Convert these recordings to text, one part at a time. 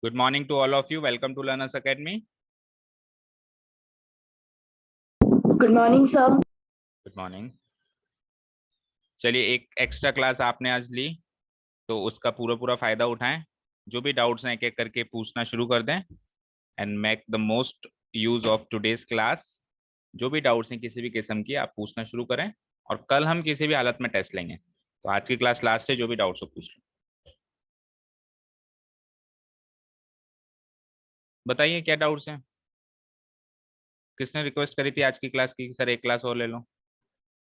Good morning to all of you. Welcome to Learners Academy. Good morning sir. Good morning. चलिए, एक extra class आपने आज ली तो उसका पूरा फायदा उठाएं। जो भी डाउट्स हैं एक एक करके पूछना शुरू कर दें and make the most use of today's class. जो भी डाउट्स हैं किसी भी किस्म की आप पूछना शुरू करें और कल हम किसी भी हालत में टेस्ट लेंगे। तो आज की क्लास लास्ट है, जो भी डाउट्स हो पूछ लो। बताइए क्या डाउट्स हैं। किसने रिक्वेस्ट करी थी आज की क्लास की, सर एक क्लास और ले लो?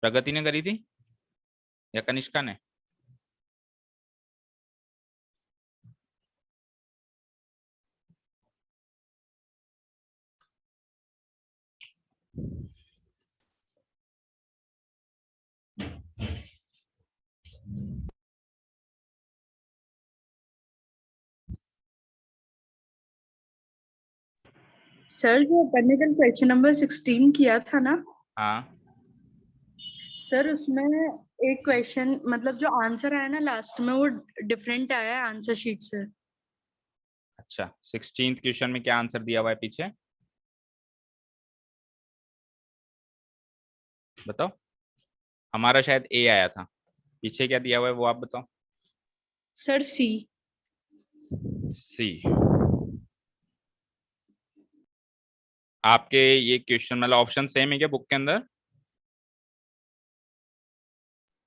प्रगति ने करी थी या कनिष्का ने? सर जो अपन ने कल क्वेश्चन नंबर 16 किया था ना, हाँ सर उसमें एक क्वेश्चन मतलब जो आंसर आया ना लास्ट में वो डिफरेंट आया है आंसर शीट से। अच्छा, 16th क्वेश्चन में क्या आंसर दिया हुआ है पीछे बताओ। हमारा शायद ए आया था, पीछे क्या दिया हुआ है वो आप बताओ। सर सी। सी। आपके ये क्वेश्चन मतलब ऑप्शन सेम है क्या बुक के अंदर?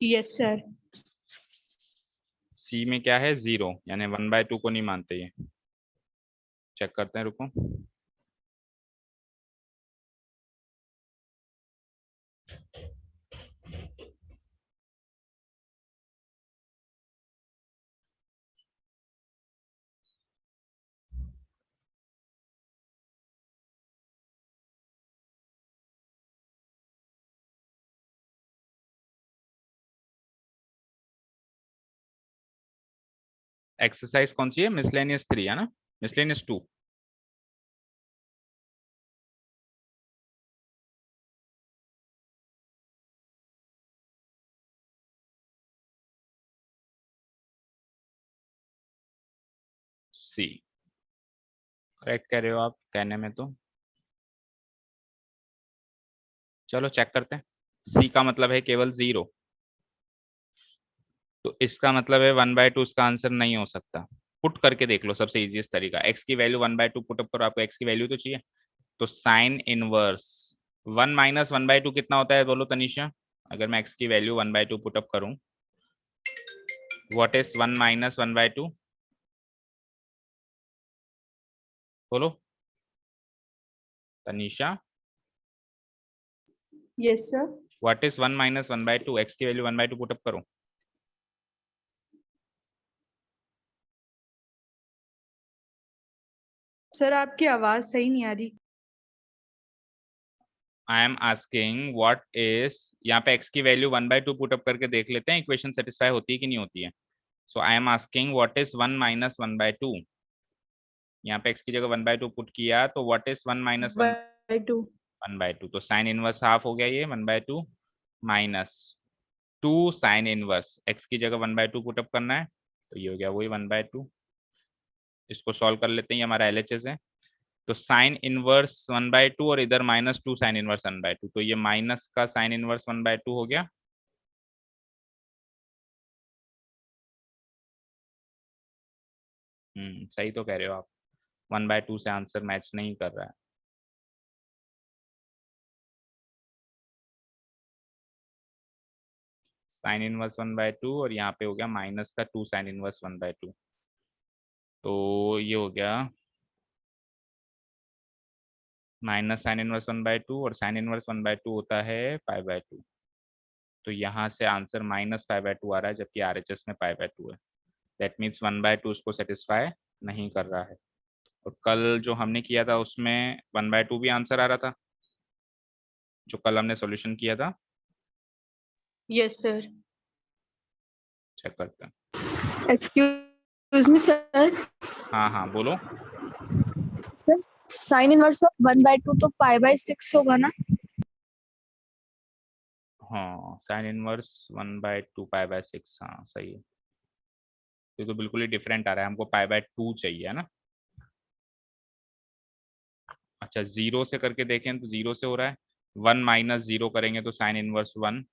Yes sir. सी में क्या है, 0, यानी 1/2 को नहीं मानते ये। चेक करते हैं, रुको। एक्सरसाइज कौन सी है? मिसलेनियस 3 है ना? मिसलेनियस 2। सी करेक्ट कह रहे हो आप कहने में तो। चलो चेक करते हैं। सी का मतलब है केवल 0, तो इसका मतलब है 1/2 इसका आंसर नहीं हो सकता। पुट करके देख लो, सबसे इजीएस्ट तरीका। एक्स की वैल्यू 1/2 पुट अप करो, आपको एक्स की वैल्यू तो चाहिए। तो साइन इनवर्स 1 - 1/2 कितना होता है बोलो तनिषा? अगर मैं एक्स की वैल्यू 1/2 पुट अप करूं, व्हाट इज 1 - 1/2? बोलो Tanisha. Yes sir. What is 1 - 1/2? X की वैल्यू 1/2 पुट अप करो। सर आपकी आवाज सही नहीं आ रही। आई एम आस्किंग व्हाट इज, यहाँ पे एक्स की वैल्यू 1/2 पुट अप करके देख लेते हैं इक्वेशन सेटिस्फाई होती है कि नहीं होती है। So I am asking what is 1 - 1/2। यहाँ पे एक्स की जगह 1/2 पुट किया तो व्हाट इज 1 - 1 1/2। 1/2, तो साइन इनवर्स हाफ हो गया ये 1/2 माइनस 2 साइन इनवर्स। एक्स की जगह 1/2 पुटअप करना है तो ये हो गया वही 1/2। इसको सॉल्व कर लेते हैं, ये हमारा LHS है। तो साइन इनवर्स 1/2 और इधर -2 साइन इनवर्स 1/2, तो ये माइनस का साइन इनवर्स 1/2 हो गया। सही तो कह रहे हो आप, 1/2 से आंसर मैच नहीं कर रहा है। साइन इनवर्स 1/2 और यहाँ पे हो गया माइनस का 2 साइन इनवर्स 1/2, तो ये हो गया माइनस साइन इनवर्स 1/2 और साइन इनवर्स 1/2 होता है π/2। तो यहाँ से आंसर -π/2 आ रहा है, जबकि RHS में π/2 है। दैट मीन्स 1/2 उसको सेटिस्फाई नहीं कर रहा है। और कल जो हमने किया था उसमें 1/2 भी आंसर आ रहा था, जो कल हमने सॉल्यूशन किया था। Yes sir. चेक करते हैं। Excuse me sir. हाँ हाँ बोलो। सर साइन इनवर्स ऑफ 1/2 तो π/6 होगा ना? हाँ साइन इनवर्स 1/2 π/6, हाँ सही है। ये तो बिल्कुल ही डिफरेंट आ रहा है, हमको π/2 चाहिए है ना। अच्छा, 0 से करके देखें तो 0 से हो रहा है, 1 माइनस 0 करेंगे तो sine inverse 1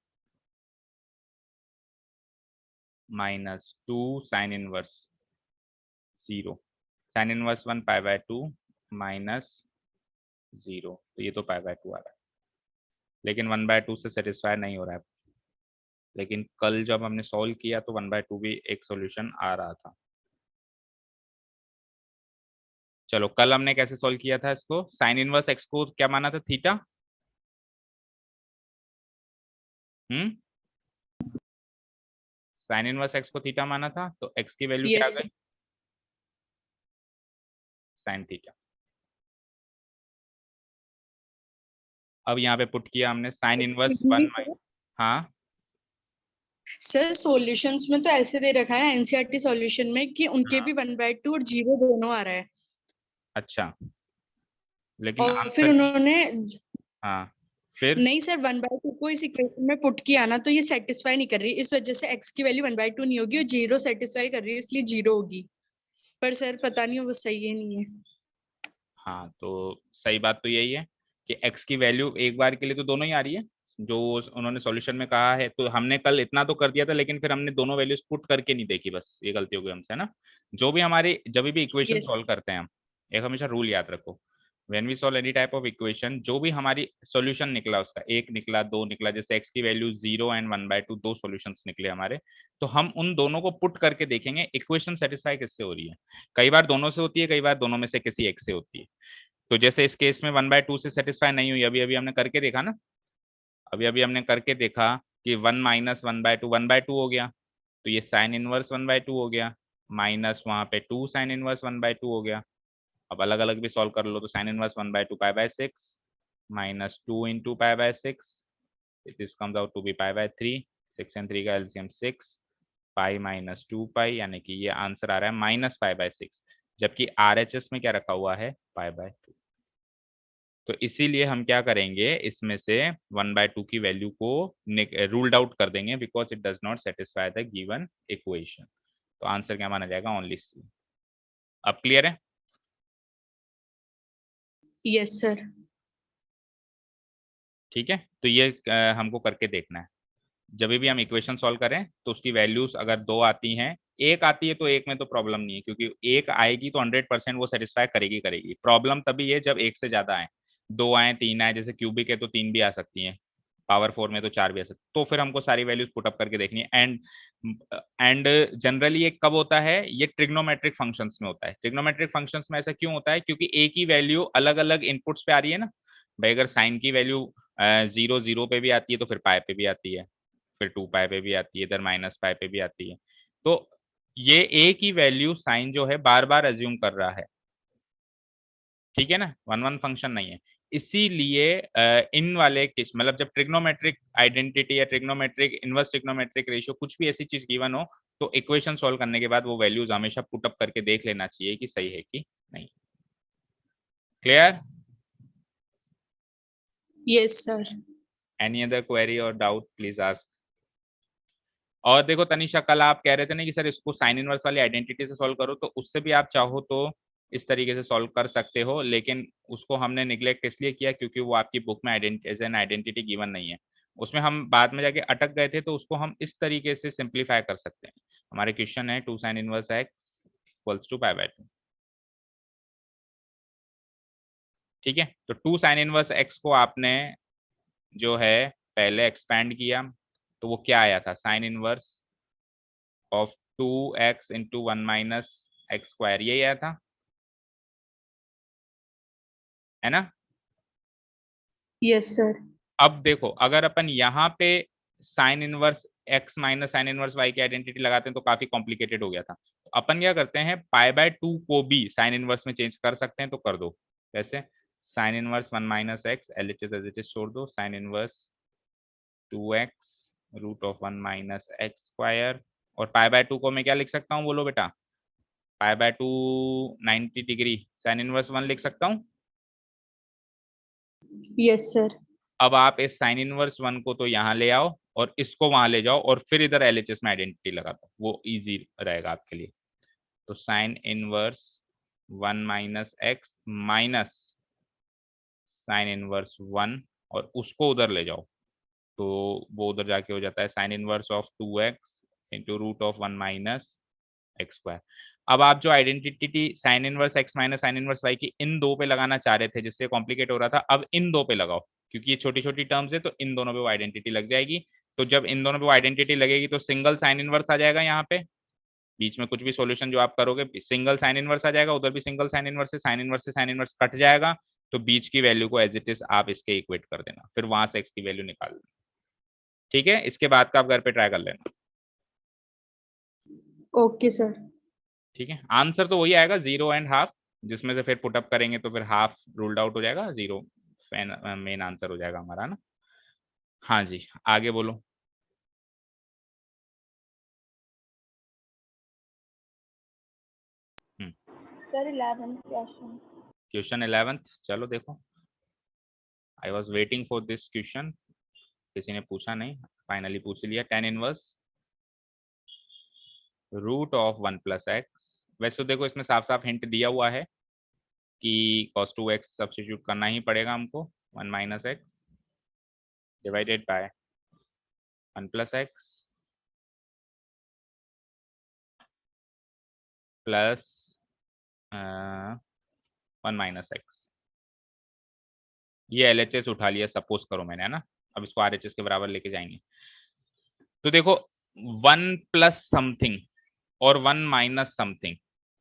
minus 2 sine inverse 0, sign inverse 1 pi by 2 minus 0, तो ये तो पाई बाय 2 आ रहा है, लेकिन 1/2 से सेटिस्फाई नहीं हो रहा है। लेकिन कल जब हमने सॉल्व किया तो 1/2 भी एक सॉल्यूशन आ रहा था। चलो, कल हमने कैसे सॉल्व किया था इसको, साइन इनवर्स एक्स को क्या माना था, थीटा। साइन इनवर्स एक्स को थीटा माना था, तो एक्स की वैल्यू क्या आ यस गई, साइन थीटा। अब यहाँ पे पुट किया हमने साइन इनवर्स 1 माइनस, हाँ सर, सॉल्यूशंस में तो ऐसे दे रखा है एनसीईआरटी सॉल्यूशन में कि उनके हाँ, भी 1/2 और 0 दोनों आ रहा है, अच्छा, लेकिन और फिर आंसर, उन्होंने हाँ फिर, नहीं सर 1/2 को इस इक्वेशन में पुट किया ना, तो ये सेटिस्फाई नहीं कर रही, इस वजह से एक्स की वैल्यू 1/2 नहीं होगी और 0 सेटिस्फाई कर रही है, इसलिए 0 होगी। पर सर पता नहीं वो सही है नहीं है। हाँ तो सही बात तो यही है कि x की वैल्यू एक बार के लिए तो दोनों ही आ रही है, जो उन्होंने सॉल्यूशन में कहा है। तो हमने कल इतना तो कर दिया था, लेकिन फिर हमने दोनों वैल्यूज पुट करके नहीं देखी, बस ये गलती हो गई हमसे, है ना। जो भी हमारी, जब भी इक्वेशन यस सॉल्व करते हैं हम, एक हमेशा रूल याद रखो, when we solve any type of equation, जो भी हमारी सॉल्यूशन निकला, उसका 1 निकला, 2 निकला, जैसे x की वैल्यू 0 एंड 1/2 दो सॉल्यूशंस निकले हमारे, तो हम उन दोनों को पुट करके देखेंगे इक्वेशन सेटिस्फाई किससे हो रही है। कई बार दोनों से होती है, कई बार दोनों में से किसी एक से होती है। तो जैसे इस केस में 1/2 से सेटिस्फाई नहीं हुई, अभी अभी हमने करके देखा ना, अभी अभी हमने करके देखा कि 1 माइनस 1/2 हो गया, तो ये साइन इनवर्स 1/2 हो गया, माइनस वहां पे 2 साइन इनवर्स 1/2 हो गया। अब अलग अलग भी सॉल्व कर लो, तो साइन इनवर्स 1/2 पाई/6 माइनस 2 इंटू पाई/6, this comes out to be पाई/3, 6 एंड 3 का एलसीएम 6, पाई माइनस 2 पाई, यानी कि ये आंसर आ रहा है माइनस पाई/6, जबकि आरएचएस में क्या रखा हुआ है, पाई/2। तो इसीलिए हम क्या करेंगे, इसमें से 1/2 की वैल्यू को रूल्ड आउट कर देंगे, because it does not satisfy the given equation. तो आंसर क्या माना जाएगा, ओनली सी। अब क्लियर है। Yes sir. ठीक है, तो ये हमको करके देखना है। जब भी हम इक्वेशन सॉल्व करें तो उसकी वैल्यूज अगर दो आती हैं, एक आती है, तो एक में तो प्रॉब्लम नहीं है, क्योंकि एक आएगी तो 100% वो सेटिस्फाई करेगी करेगी। प्रॉब्लम तभी है जब एक से ज्यादा आए, दो आए, तीन आए, जैसे क्यूबिक है तो 3 भी आ सकती हैं, पावर 4 में तो 4 भी आ सकती, तो फिर हमको सारी वैल्यूज पुटअप करके देखनी है। एंड जनरली ये कब होता है, ये ट्रिग्नोमेट्रिक फंक्शंस में होता है। ट्रिग्नोमेट्रिक फंक्शंस में ऐसा क्यों होता है, क्योंकि एक ही वैल्यू अलग अलग इनपुट्स पे आ रही है ना भाई। अगर साइन की वैल्यू 0 0 पे भी आती है, तो फिर पाई पे भी आती है, फिर 2 पाई पे भी आती है, इधर माइनस पाई पे भी आती है। तो ये एक ही वैल्यू साइन जो है बार बार एज्यूम कर रहा है, ठीक है ना, वन वन फंक्शन नहीं है। इसीलिए इन वाले केस, मतलब जब ट्रिग्नोमेट्रिक आइडेंटिटी या ट्रिग्नोमेट्रिक इनवर्स ट्रिग्नोमेट्रिक रेशियो कुछ भी ऐसी चीज गिवन हो, तो इक्वेशन सॉल्व करने के बाद वो वैल्यूज हमेशा पुटअप करके देख लेना चाहिए कि सही है कि नहीं। Clear. Yes sir. Any other query और डाउट प्लीज आस्क। और देखो तनिषा, कल आप कह रहे थे ना कि सर इसको साइन इनवर्स वाली आइडेंटिटी से सॉल्व करो, तो उससे भी आप चाहो तो इस तरीके से सॉल्व कर सकते हो, लेकिन उसको हमने निग्लेक्ट इसलिए किया क्योंकि वो आपकी बुक में एज एन आइडेंटिटी गिवन नहीं है। उसमें हम बाद में जाके अटक गए थे, तो उसको हम इस तरीके से सिंप्लीफाई कर सकते हैं। हमारे क्वेश्चन है 2 sine inverse x equals to पाई/2। ठीक है, तो 2 साइन इनवर्स एक्स को आपने जो है पहले एक्सपैंड किया, तो वो क्या आया था, sign inverse of 2x into 1 minus x square, यही आया था, है ना। Yes sir. अब देखो, अगर अपन यहाँ पे sign inverse x minus sine inverse y की आइडेंटिटी लगाते हैं तो काफी कॉम्प्लिकेटेड हो गया था। तो अपन क्या करते हैं, पाई/2 को भी साइन इनवर्स में चेंज कर सकते हैं, तो कर दो। कैसे, sine inverse 1 minus x, LHS as it is छोड़ दो, sine inverse 2x root of 1 minus x square, और पाई/2 को मैं क्या लिख सकता हूँ, बोलो बेटा, पाई/2 90 डिग्री साइन इनवर्स 1 लिख सकता हूँ। Yes sir. अब आप इस साइन इनवर्स 1 को तो यहाँ ले आओ और इसको वहां ले जाओ, और फिर इधर एलएचएस में आइडेंटिटी लगा दो, वो इजी रहेगा आपके लिए। तो sine inverse 1 minus x minus sine inverse 1 और उसको उधर ले जाओ तो वो उधर जाके हो जाता है sine inverse of 2x into root of 1 minus x square. अब आप जो identity sine inverse x minus sine inverse y की इन दो पे लगाना चाह रहे थे जिससे कॉम्प्लिकेट हो रहा था, अब इन दो पे लगाओ क्योंकि ये छोटी छोटी टर्म्स है तो इन दोनों पे वो आइडेंटिटी लग जाएगी। तो जब इन दोनों पे वो आइडेंटिटी लगेगी तो सिंगल साइन इनवर्स आ जाएगा, यहाँ पे बीच में कुछ भी सॉल्यूशन जो आप करोगे सिंगल साइन इनवर्स आ जाएगा, उधर भी सिंगल साइन इनवर्स से साइन इनवर्स कट जाएगा, तो बीच की वैल्यू को एज इट इज आप इसके इक्वेट कर देना, फिर वहां से x की वैल्यू निकाल लेना। ठीक है, इसके बाद का आप घर पे ट्राई कर लेना। Okay sir. ठीक है, आंसर तो वही आएगा 0.5, जिसमें से फिर पुटअप करेंगे तो फिर हाफ रूल्ड आउट हो जाएगा, 0 मेन आंसर हो जाएगा हमारा ना। हाँ जी, आगे बोलो। Sir 11th question. Question 11th, चलो देखो। I was waiting for this question, किसी ने पूछा नहीं, फाइनली पूछ लिया। tan inverse root of 1 plus x. वैसे तो देखो इसमें साफ साफ हिंट दिया हुआ है कि cos 2x सब्स्टिट्यूट करना ही पड़ेगा हमको, 1 minus x divided by 1 plus x plus 1 minus x. ये LHS उठा लिया सपोज करो मैंने, है ना, अब इसको RHS के बराबर लेके जाएंगे। तो देखो 1 प्लस समथिंग और 1 minus something,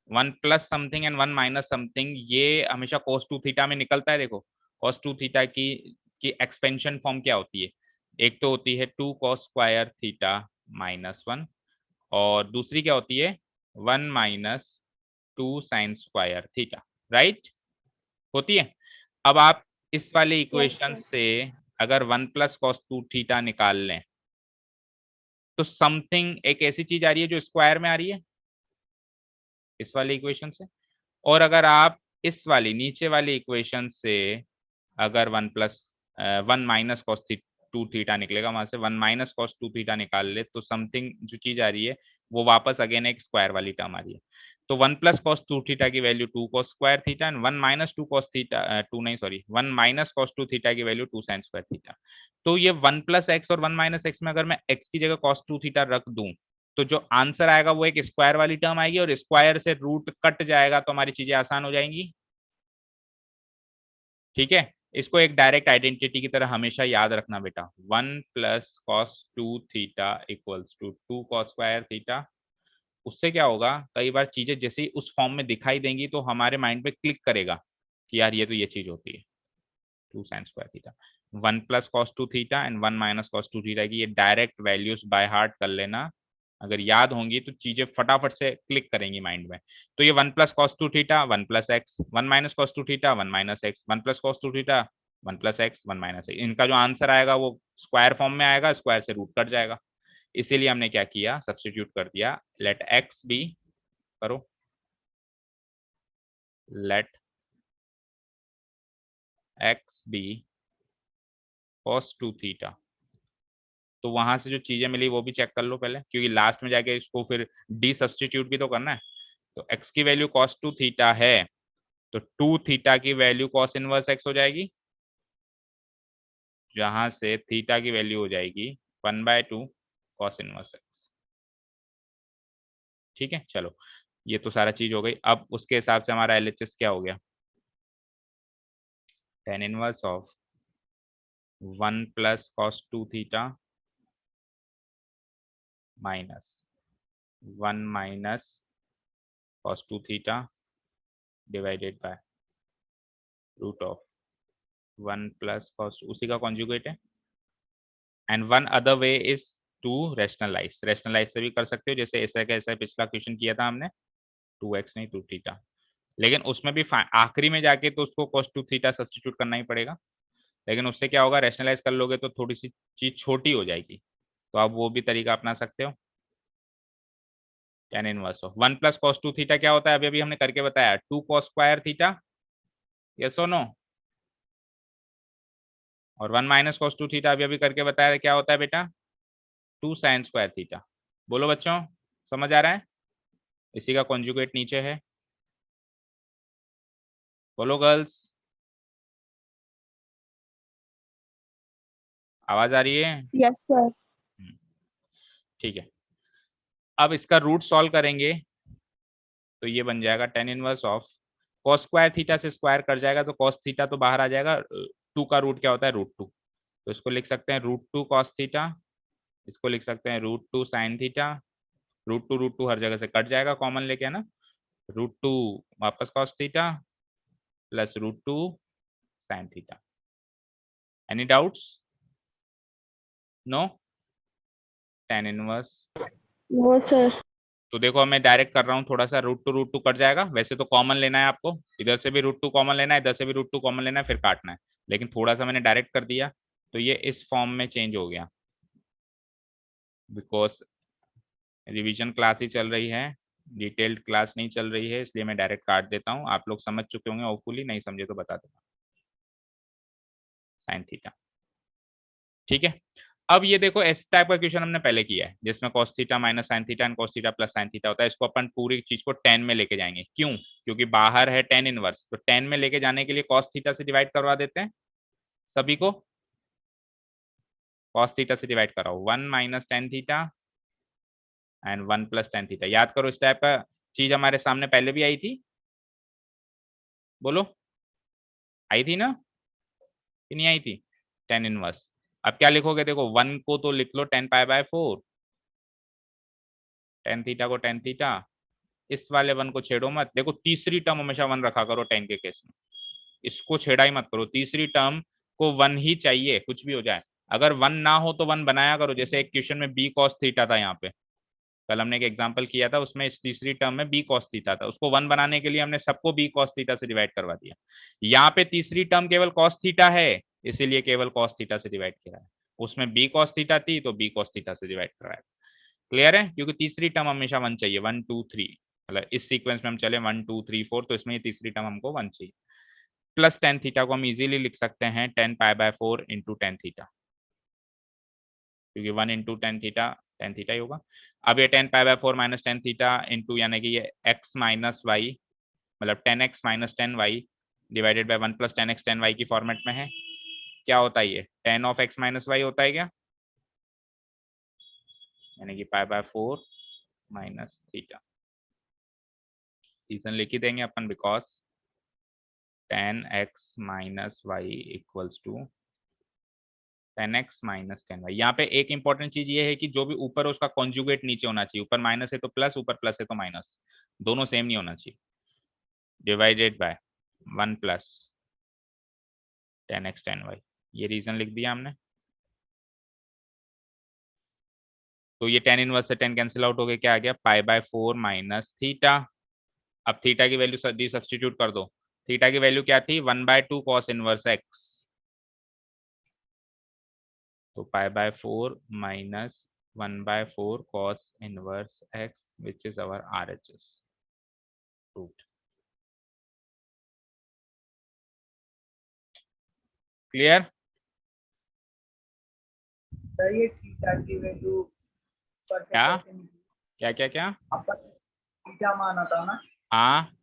1 plus something and 1 minus something, ये हमेशा cos 2 थीटा में निकलता है। देखो cos 2 थीटा की एक्सपेंशन फॉर्म क्या होती है, एक तो होती है 2 cos स्क्वायर थीटा माइनस 1 और दूसरी क्या होती है 1 minus 2 sine square theta, right, होती है। अब आप इस वाले इक्वेशन sir. से अगर 1 प्लस cos 2 थीटा निकाल लें तो समथिंग एक ऐसी चीज आ रही है जो स्क्वायर में आ रही है इस वाले इक्वेशन से, और अगर आप इस वाली नीचे वाली इक्वेशन से अगर 1 माइनस कॉस 2 थीटा निकलेगा, वहां से 1 माइनस कॉस 2 थीटा निकाल ले तो समथिंग जो चीज आ रही है वो वापस अगेन एक स्क्वायर वाली टर्म आ रही है। तो 1 प्लस कॉस 2 थीटा की value 2 cos square theta and 1 minus 2 cos theta 2 नहीं सॉरी 1 माइनस कॉस 2 थीटा की वैल्यू 2 साइन स्क्वायर थीटा। तो ये 1 प्लस एक्स और 1 माइनस एक्स में अगर मैं एक्स की जगह कॉस 2 थीटा रख दूं तो जो आंसर आएगा वो एक स्क्वायर वाली टर्म आएगी और स्क्वायर से रूट कट जाएगा तो हमारी चीजें आसान हो जाएंगी। ठीक है, इसको एक डायरेक्ट आइडेंटिटी की तरह हमेशा याद रखना बेटा, 1 plus cos 2 theta equals to 2 cos square theta. उससे क्या होगा, कई बार चीजें जैसे ही उस फॉर्म में दिखाई देंगी तो हमारे माइंड पे क्लिक करेगा कि यार ये तो ये चीज होती है 2 sine square theta. 1 plus cos 2 theta and 1 minus cos 2 theta की ये डायरेक्ट वैल्यूज बाय हार्ट कर लेना, अगर याद होंगी तो चीजें फटाफट से क्लिक करेंगी माइंड में। तो ये 1 plus cos 2 theta 1 plus x, 1 minus cos 2 theta 1 minus x, 1 plus cos 2 theta 1 plus x 1 minus x, इनका जो आंसर आएगा वो स्क्वायर फॉर्म में आएगा, स्क्वायर से रूट कट जाएगा। इसीलिए हमने क्या किया, सब्स्टिट्यूट कर दिया, लेट एक्स बी, करो let x be cos 2 theta. तो वहां से जो चीजें मिली वो भी चेक कर लो पहले, क्योंकि लास्ट में जाके इसको फिर डी सब्स्टिट्यूट भी तो करना है। तो x की वैल्यू cos 2 थीटा है तो 2 थीटा की वैल्यू cos इनवर्स x हो जाएगी, जहां से थीटा की वैल्यू हो जाएगी 1/2 cos इनवर्स x। ठीक है, चलो ये तो सारा चीज हो गई। अब उसके हिसाब से हमारा LHS क्या हो गया, tan inverse of 1 plus cos 2 theta minus 1 minus cos 2 theta divided by root of 1 plus cos, उसी का कॉन्जुगेट है। And one other way is to rationalize, rationalize से भी कर सकते हो, जैसे ऐसा कैसा पिछला क्वेश्चन किया था हमने 2x नहीं 2 थीटा, लेकिन उसमें भी आखिरी में जाके तो उसको cos 2 थीटा सब्स्टिट्यूट करना ही पड़ेगा, लेकिन उससे क्या होगा, रेशनलाइज कर लोगे तो थोड़ी सी चीज छोटी हो जाएगी, तो आप वो भी तरीका अपना सकते हो। tan inverse of 1 plus cos 2 theta क्या होता है, अभी अभी हमने करके बताया 2 cos स्क्वायर थीटा, यस और नो, और 1 माइनस cos 2 थीटा अभी अभी करके बताया क्या होता है बेटा 2 साइन स्क्वायर थीटा। बोलो बच्चों, समझ आ रहा है, इसी का कॉन्जुगेट नीचे है, बोलो गर्ल्स। आवाज आ रही है? Yes sir. ठीक है, अब इसका रूट सॉल्व करेंगे तो ये बन जाएगा tan inverse of cos square theta से स्क्वायर कर जाएगा तो cos थीटा तो बाहर आ जाएगा, 2 का रूट क्या होता है √2, तो इसको लिख सकते हैं √2 cos थीटा, इसको लिख सकते हैं √2 sin थीटा, √2 हर जगह से कट जाएगा कॉमन लेके, है ना, √2 वापस cos थीटा प्लस √2 sin थीटा। Any doubts? No? tan inverse, no sir. तो देखो मैं डायरेक्ट कर रहा हूँ, थोड़ा सा √2 कट जाएगा, वैसे तो कॉमन लेना है आपको, इधर से भी √2 कॉमन लेना है, इधर से भी √2 कॉमन लेना है, फिर काटना है, लेकिन थोड़ा सा मैंने डायरेक्ट कर दिया तो ये इस फॉर्म में चेंज हो गया, बिकॉज रिवीजन क्लास ही चल रही है, डिटेल्ड क्लास नहीं चल रही है, इसलिए मैं डायरेक्ट काट देता हूँ। आप लोग समझ चुके होंगे होपफुली, नहीं समझे तो बता देना। साइन थीटा, ठीक है। अब ये देखो इस टाइप का क्वेश्चन हमने पहले किया है जिसमें cos theta minus sine theta and cos theta plus sine theta होता है, इसको अपन पूरी चीज को tan में लेके जाएंगे, क्यों? क्योंकि बाहर है tan इनवर्स, तो tan में लेके जाने के लिए cos थीटा से डिवाइड करवा देते हैं सभी को, cos थीटा से डिवाइड कराओ, 1 minus tan theta and 1 plus tan theta. याद करो इस टाइप का चीज हमारे सामने पहले भी आई थी, बोलो आई थी ना कि नहीं आई थी? tan इनवर्स, अब क्या लिखोगे, देखो 1 को तो लिख लो tan π/4, tan थीटा को tan थीटा, इस वाले 1 को छेड़ो मत, देखो तीसरी टर्म हमेशा 1 रखा करो tan के केस में, इसको छेड़ा ही मत करो, तीसरी टर्म को 1 ही चाहिए कुछ भी हो जाए, अगर 1 ना हो तो 1 बनाया करो, जैसे एक क्वेश्चन में b cos थीटा था, यहाँ पे कल हमने एक एग्जांपल किया था, उसमें इस तीसरी टर्म में b cos थीटा था, उसको 1 बनाने के लिए हमने सबको b cos थीटा से डिवाइड करवा दिया, यहाँ पे तीसरी टर्म केवल cos थीटा है इसीलिए केवल cos थीटा से डिवाइड किया है, उसमें b cos थीटा थी तो b cos थीटा से डिवाइड कराया। क्लियर है? क्योंकि तीसरी टर्म हमेशा 1 चाहिए, 1 2 3, मतलब इस सीक्वेंस में हम चले 1 2 3 4, तो इसमें ये तीसरी टर्म हमको 1 चाहिए। प्लस tan थीटा को हम इजीली लिख सकते हैं tan π/4 इंटू tan थीटा, क्योंकि 1 इंटू tan थीटा ही होगा। अब ये tan π/4 minus tan theta into यानी कि ये x माइनस वाई, मतलब tan x minus tan y divided by 1 plus tan x tan y की फॉर्मेट में है, क्या होता है ये tan of x minus y होता है क्या, यानी कि π/4 माइनस थीटा, रीजन लिख ही देंगे अपन, because tan x minus y equals to tan x minus tan y। यहाँ पे एक इंपॉर्टेंट चीज ये है कि जो भी ऊपर है उसका कॉन्जुगेट नीचे होना चाहिए, ऊपर माइनस है तो प्लस, ऊपर प्लस है तो माइनस, दोनों सेम नहीं होना चाहिए, divided by 1 plus tan x tan y, ये रीजन लिख दिया हमने। तो ये tan इनवर्स से tan कैंसिल आउट हो गया, क्या आ गया π/4 माइनस थीटा। अब थीटा की वैल्यू डी सब्स्टिट्यूट कर दो, थीटा की वैल्यू क्या थी 1/2 cos इनवर्स x, तो π/4 minus 1/4 cos inverse x which is our RHS root. Clear? Sir ये थीटा की वैल्यू पर से क्या कैसे निकली? क्या क्या क्या? आपका थीटा माना था ना, हाँ,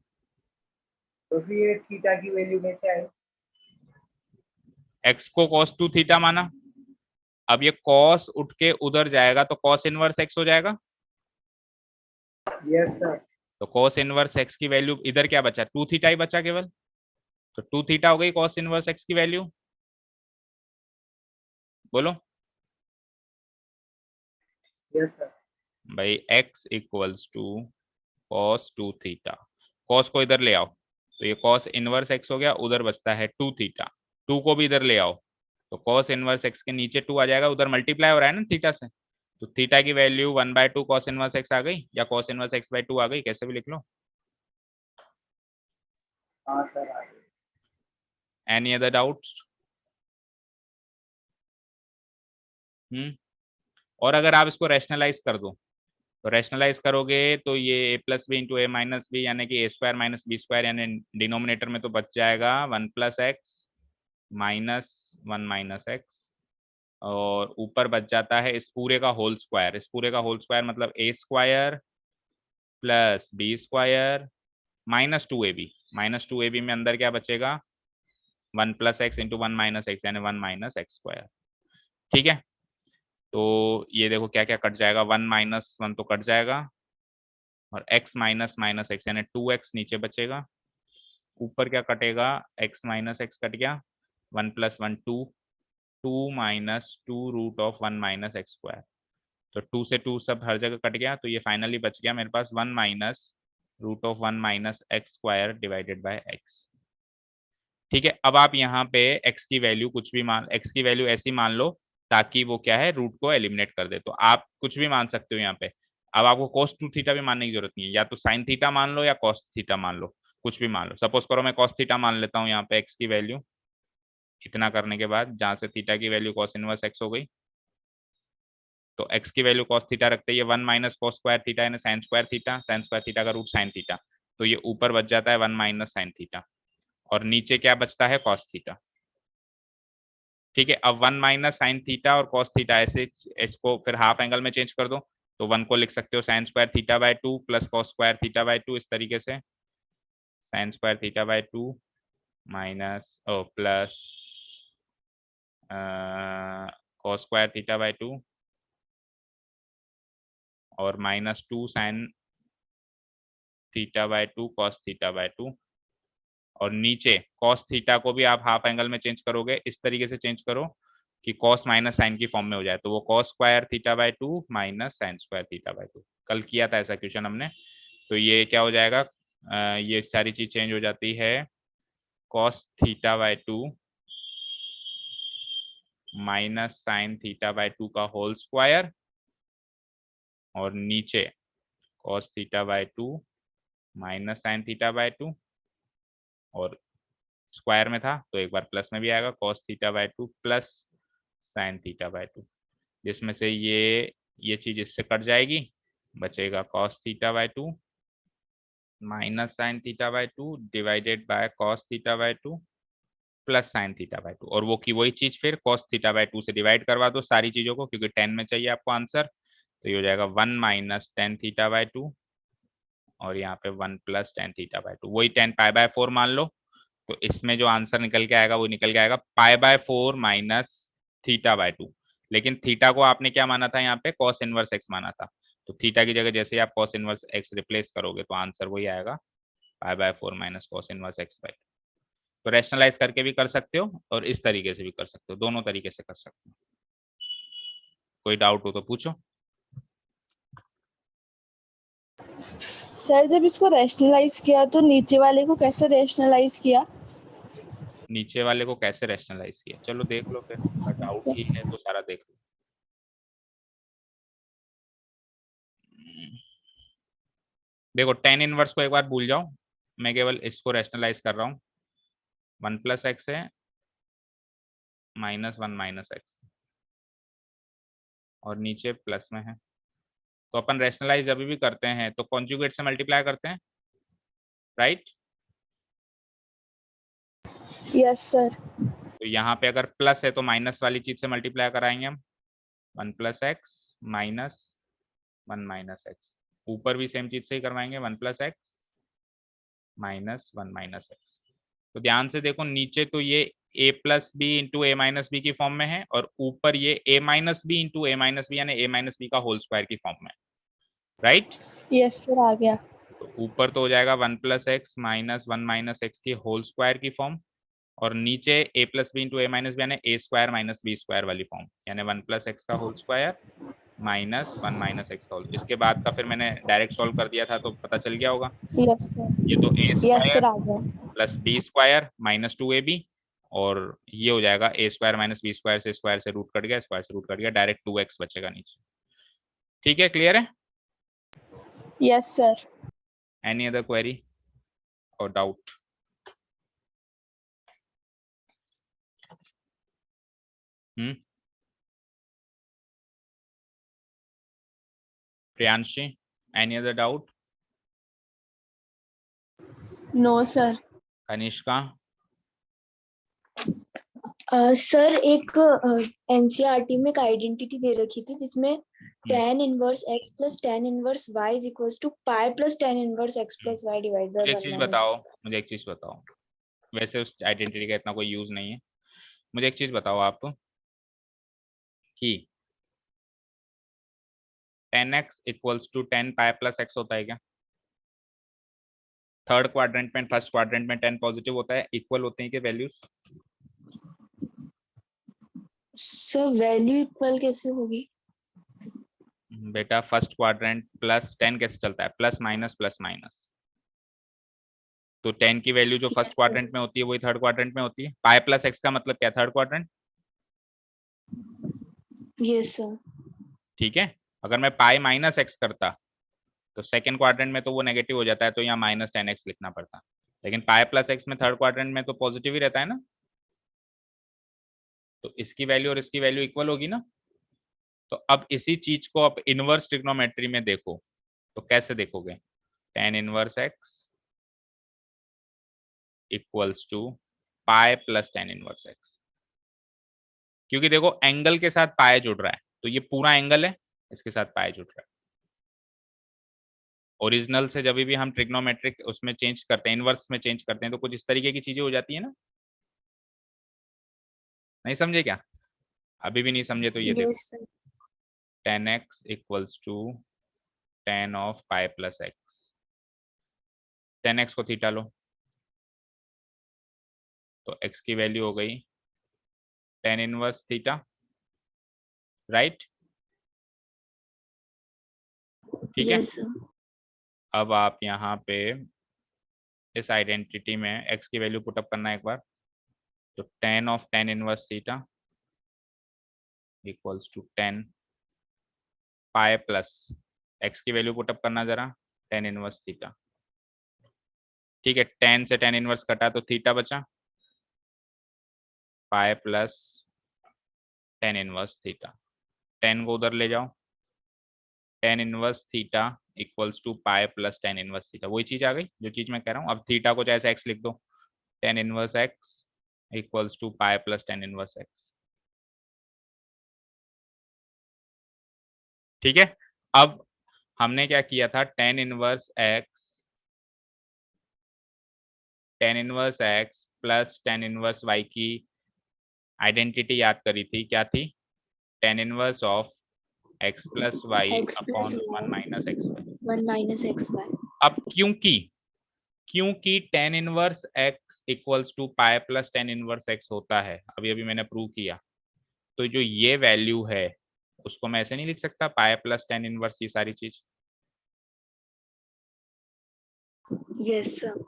तो फिर ये थीटा की वैल्यू कैसे आई? x को cos 2 थीटा माना, अब ये cos उठ के उधर जाएगा तो cos इनवर्स x हो जाएगा, यस सर। तो cos इनवर्स x की वैल्यू इधर क्या बचा, 2 थीटा ही बचा केवल, तो 2 थीटा हो गई cos इनवर्स x की वैल्यू, बोलो यस सर। भाई x equals to cos 2 theta, cos को इधर ले आओ तो ये cos इनवर्स x हो गया, उधर बचता है 2 थीटा, 2 को भी इधर ले आओ तो cos इनवर्स x के नीचे 2 आ जाएगा, उधर मल्टीप्लाई हो रहा है ना थीटा से, तो थीटा की वैल्यू 1/2 cos इनवर्स x आ गई, या cos इनवर्स x/2 आ गई, कैसे भी लिख लो। हाँ सर आ गई। Any other doubts? और अगर आप इसको रैशनलाइज कर दो, तो रैशनलाइज करोगे तो ये ए plus b into a minus b यानी कि ए स्क्वायर माइनस बी स्क्वायर, यानी डिनोमिनेटर में तो बच जाएगा 1 plus x minus 1 minus x, और ऊपर बच जाता है इस पूरे का होल स्क्वायर, इस पूरे का होल स्क्वायर मतलब a square plus b square minus 2ab, minus 2ab में अंदर क्या बचेगा 1 plus x into 1 minus x यानी 1 माइनस एक्स स्क्वायर। ठीक है, तो ये देखो क्या क्या कट जाएगा, 1 माइनस 1 तो कट जाएगा, और x माइनस माइनस एक्स यानी 2x नीचे बचेगा, ऊपर क्या कटेगा, x माइनस एक्स कट गया, 1 plus 1 2, 2 minus 2 root of 1 minus x square, तो 2 से 2 सब हर जगह कट गया, तो ये फाइनली बच गया मेरे पास 1 minus root of 1 minus x square divided by x. ठीक है, अब आप यहाँ पे x की वैल्यू कुछ भी मान, x की वैल्यू ऐसी मान लो ताकि वो क्या है, रूट को एलिमिनेट कर दे, तो आप कुछ भी मान सकते हो यहाँ पे। अब आपको cos 2 थीटा भी मानने की जरूरत नहीं है, या तो sin थीटा मान लो या cos थीटा मान लो, कुछ भी मान लो। सपोज करो मैं cos थीटा मान लेता हूँ यहाँ पे x की वैल्यू, इतना करने के बाद जहां से थीटा की वैल्यू cos इनवर्स x हो गई, तो x की वैल्यू cos थीटा रखते ही 1 माइनस cos स्क्वायर थीटा यानी sin square theta, sin square theta का रूट sin थीटा, तो ये ऊपर बच जाता है 1 माइनस sin थीटा, और नीचे क्या बचता है, cos थीटा। ठीक है, अब 1 माइनस साइन थीटा और कॉस थीटा, ऐसे इसको फिर हाफ एंगल में चेंज कर दो, तो 1 को लिख सकते हो sine square theta by 2 plus cos square theta by 2, इस तरीके से sine square theta by 2 minus plus cos square theta by 2 और minus 2 sine theta by 2 cos theta by 2, और नीचे कॉस थीटा को भी आप हाफ एंगल में चेंज करोगे, इस तरीके से चेंज करो कि कॉस माइनस साइन की फॉर्म में हो जाए, तो वो cos square theta by 2 minus sine square theta by 2, कल किया था ऐसा क्वेश्चन हमने। तो ये क्या हो जाएगा, ये सारी चीज चेंज हो जाती है, cos theta by 2 minus sine theta by 2 का होल स्क्वायर, और नीचे cos theta by 2 minus sine theta by 2, और स्क्वायर में था तो एक बार प्लस में भी आएगा, cos theta by 2 plus sine theta by 2, जिसमें से ये चीज इससे कट जाएगी, बचेगा cos theta by 2 minus sine theta by 2 divided by cos theta by 2 plus sine theta by 2, और वो की वही चीज फिर कॉस थीटा बाय 2 से डिवाइड करवा दो सारी चीजों को, क्योंकि 10 में चाहिए आपको आंसर, तो ये हो जाएगा 1 माइनस टेन थीटा बाय 2, और यहाँ पे 1 प्लस टेन थीटा बाय 2, वही 10 पाई बाय 4 मान लो, तो इसमें जो आंसर निकल के आएगा वो निकल के आएगा pi by 4 minus theta by 2, लेकिन थीटा को आपने क्या माना था, यहाँ पे कॉस इनवर्स एक्स माना था, तो थीटा की जगह जैसे ही आप कॉस इनवर्स एक्स रिप्लेस करोगे तो आंसर वही आएगा pi by 4 minus cos inverse x by 2। तो रैशनलाइज करके भी कर सकते हो और इस तरीके से भी कर सकते हो, दोनों तरीके से कर सकते हो। कोई डाउट हो तो पूछो। सर जब इसको रैशनलाइज किया तो नीचे वाले को कैसे रैशनलाइज किया? नीचे वाले को कैसे रैशनलाइज किया, चलो देख लो, फिर डाउट ही है तो सारा देख लो। देखो टेन इनवर्स को एक बार भूल जाओ, मैं केवल इसको रैशनलाइज कर रहा हूँ, 1 प्लस एक्स है माइनस 1 माइनस एक्स, और नीचे प्लस में है, तो अपन रैशनलाइज अभी भी करते हैं तो कॉन्जुगेट से मल्टीप्लाई करते हैं, राइट। Yes sir. तो यहाँ पे अगर प्लस है तो माइनस वाली चीज से मल्टीप्लाई कराएंगे हम, 1 plus x minus 1 minus x, ऊपर भी सेम चीज से ही करवाएंगे, 1 plus x minus 1 minus x. तो ध्यान से देखो, नीचे तो ये a plus b into a minus b की फॉर्म में है, और ऊपर ये a minus b into a minus b यानी a माइनस बी का होल स्क्वायर की फॉर्म में, राइट। यस सर आ गया। तो ऊपर तो हो जाएगा 1 plus x minus 1 minus x की होल स्क्वायर की फॉर्म, और नीचे a plus b into a minus b यानी a square minus b square वाली फॉर्म, यानी 1 प्लस एक्स का whole square minus 1 minus x का होल। इसके बाद का फिर मैंने डायरेक्ट सॉल्व कर दिया था तो पता चल गया होगा, यस सर। ये तो ए यस स्क्वायर सर आ गया। Plus b square minus 2ab, और ये हो जाएगा a square minus b square से रूट कट गया, स्क्वायर से रूट कट गया, डायरेक्ट 2x बचेगा नीचे। ठीक है, क्लियर है। Yes sir. Any other query और doubt? Priyanshi, any other doubt? No sir. Kanishka? Sir एक एनसीईआरटी में एक आइडेंटिटी दे रखी थी जिसमें tan inverse x plus tan inverse y is equals to pi plus tan inverse x plus y divide by मुझे एक 1 चीज माइनस बताओ, x। मुझे एक चीज बताओ, वैसे उस आइडेंटिटी का इतना कोई यूज नहीं है, मुझे एक चीज बताओ आप, कि 10x equals to 10 pi plus x होता है क्या? थर्ड क्वाड्रेंट में फर्स्ट क्वाड्रेंट में 10 पॉजिटिव होता है, इक्वल होते हैं कि वैल्यूज? सर वैल्यू इक्वल कैसे होगी? बेटा फर्स्ट क्वाड्रेंट प्लस 10 कैसे चलता है? Plus minus plus minus. तो 10 की वैल्यू जो फर्स्ट Yes, sir. क्वाड्रेंट में होती है वही थर्ड क्वाड्रेंट में होती है। पाई प्लस एक्स का मतलब क्या? Third quadrant. Yes sir. ठीक है, अगर मैं पाई माइनस एक्स करता तो सेकंड क्वाड्रेंट में तो वो नेगेटिव हो जाता है, तो यहाँ माइनस 10x लिखना पड़ता, लेकिन पाई प्लस एक्स में थर्ड क्वाड्रेंट में तो पॉजिटिव ही रहता है ना, तो इसकी वैल्यू और इसकी वैल्यू इक्वल होगी ना। तो अब इसी चीज को आप इनवर्स ट्रिग्नोमेट्री में देखो तो कैसे देखोगे? tan inverse x equals to pi plus tan inverse x, क्योंकि देखो एंगल के साथ पाई जुड़ रहा है, तो ये पूरा एंगल है, इसके साथ पाई जुड़ रहा है। ओरिजिनल से जब भी हम ट्रिग्नोमेट्रिक उसमें चेंज करते हैं, इनवर्स में चेंज करते हैं, तो कुछ इस तरीके की चीजें हो जाती है ना। नहीं समझे क्या? अभी भी नहीं समझे तो ये देखो, yes sir. tan x equals to tan of pi plus x. tan x को थीटा लो तो x की वैल्यू हो गई tan इनवर्स थीटा, राइट? ठीक है, यस सर। अब आप यहाँ पे इस आइडेंटिटी में x की वैल्यू पुटअप करना है एक बार, तो tan ऑफ tan inverse theta equals to 10 pi plus x की वैल्यू पुटअप करना जरा, tan इनवर्स थीटा। ठीक है, tan से tan इनवर्स कटा तो थीटा बचा, pi plus tan inverse theta. 10 को उधर ले जाओ, tan inverse theta equals to pi plus tan inverse theta, वही चीज आ गई जो चीज मैं कह रहा हूँ। अब थीटा को चाहे x लिख दो, tan inverse x equals to pi plus tan inverse x। ठीक है, अब हमने क्या किया था, tan inverse x plus tan inverse y की आइडेंटिटी याद करी थी, क्या थी? tan inverse of x plus y X plus upon y. 1 minus x y. 1 minus xy. अब क्योंकि tan inverse x equals to pi plus tan inverse x होता है, अभी अभी मैंने प्रूव किया, तो जो ये वैल्यू है उसको मैं ऐसे नहीं लिख सकता, पाई प्लस tan इनवर्स ये सारी चीज। Yes sir.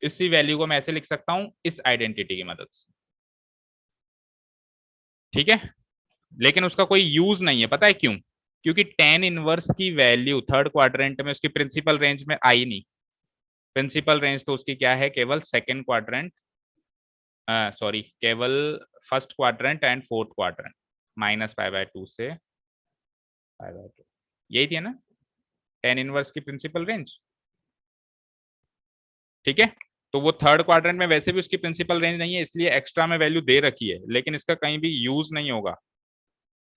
इसी वैल्यू को मैं ऐसे लिख सकता हूं इस आइडेंटिटी की मदद से। ठीक है, लेकिन उसका कोई यूज नहीं है, पता है क्यों? क्योंकि tan इनवर्स की वैल्यू थर्ड क्वाड्रेंट में उसकी प्रिंसिपल रेंज में आई नहीं। प्रिंसिपल रेंज तो उसकी क्या है? केवल सेकंड क्वाड्रेंट, सॉरी केवल first quadrant and fourth quadrant, -π/2 से π/2, यही थी ना tan इनवर्स की प्रिंसिपल रेंज। ठीक है, तो वो थर्ड क्वाड्रेंट में वैसे भी उसकी प्रिंसिपल रेंज नहीं है, इसलिए एक्स्ट्रा में वैल्यू दे रखी है, लेकिन इसका कहीं भी यूज नहीं होगा।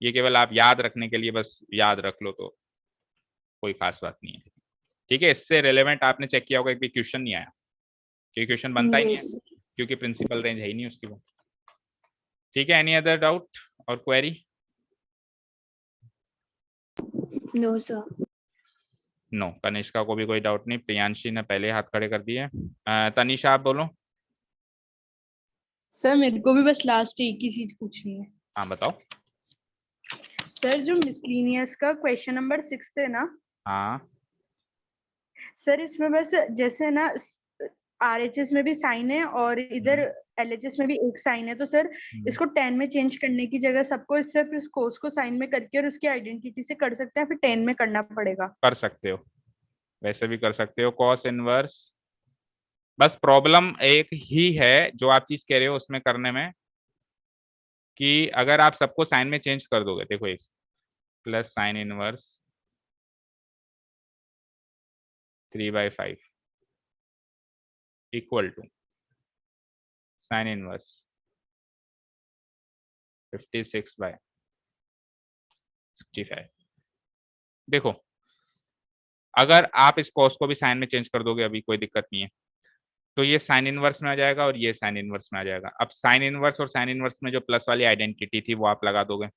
ये केवल आप याद रखने के लिए बस याद रख लो, तो कोई खास बात नहीं है। ठीक है, इससे रिलेवेंट आपने चेक किया होगा, एक भी क्वेश्चन नहीं आया, क्योंकि क्वेश्चन बनता ही नहीं है, यस क्योंकि प्रिंसिपल रेंज है ही नहीं उसकी वो। ठीक है, एनी अदर डाउट और query? No sir. No, Tanishka को भी कोई डाउट नहीं, प्रियांशी ने पहले हाथ खड़े कर दिए। तनिषा आप बोलो। सर मेरे को भी बस लास्ट एक ही चीज पूछनी है। हाँ बताओ। सर जो मिसलिनियस का क्वेश्चन नंबर 6 है ना, हाँ सर इसमें बस जैसे ना RHS में भी साइन है और इधर LHS में भी एक साइन है, तो सर इसको 10 में चेंज करने की जगह सबको सिर्फ इस कोस को साइन में करके और उसकी आइडेंटिटी से कर सकते हैं, फिर 10 में करना पड़ेगा? कर सकते हो, वैसे भी कर सकते हो कॉस इनवर्स। बस प्रॉब्लम एक ही है जो आप चीज कह रहे हो उसमें करने में, कि अगर आप सबको साइन में चेंज कर दोगे, देखो एक plus sine inverse 3/5 equal to sine inverse 56/65। देखो अगर आप इस कॉस को भी साइन में चेंज कर दोगे, अभी कोई दिक्कत नहीं है, तो ये साइन इनवर्स में आ जाएगा और ये साइन इनवर्स में आ जाएगा। अब साइन इनवर्स और साइन इनवर्स में जो प्लस वाली आइडेंटिटी थी वो आप लगा दोगे,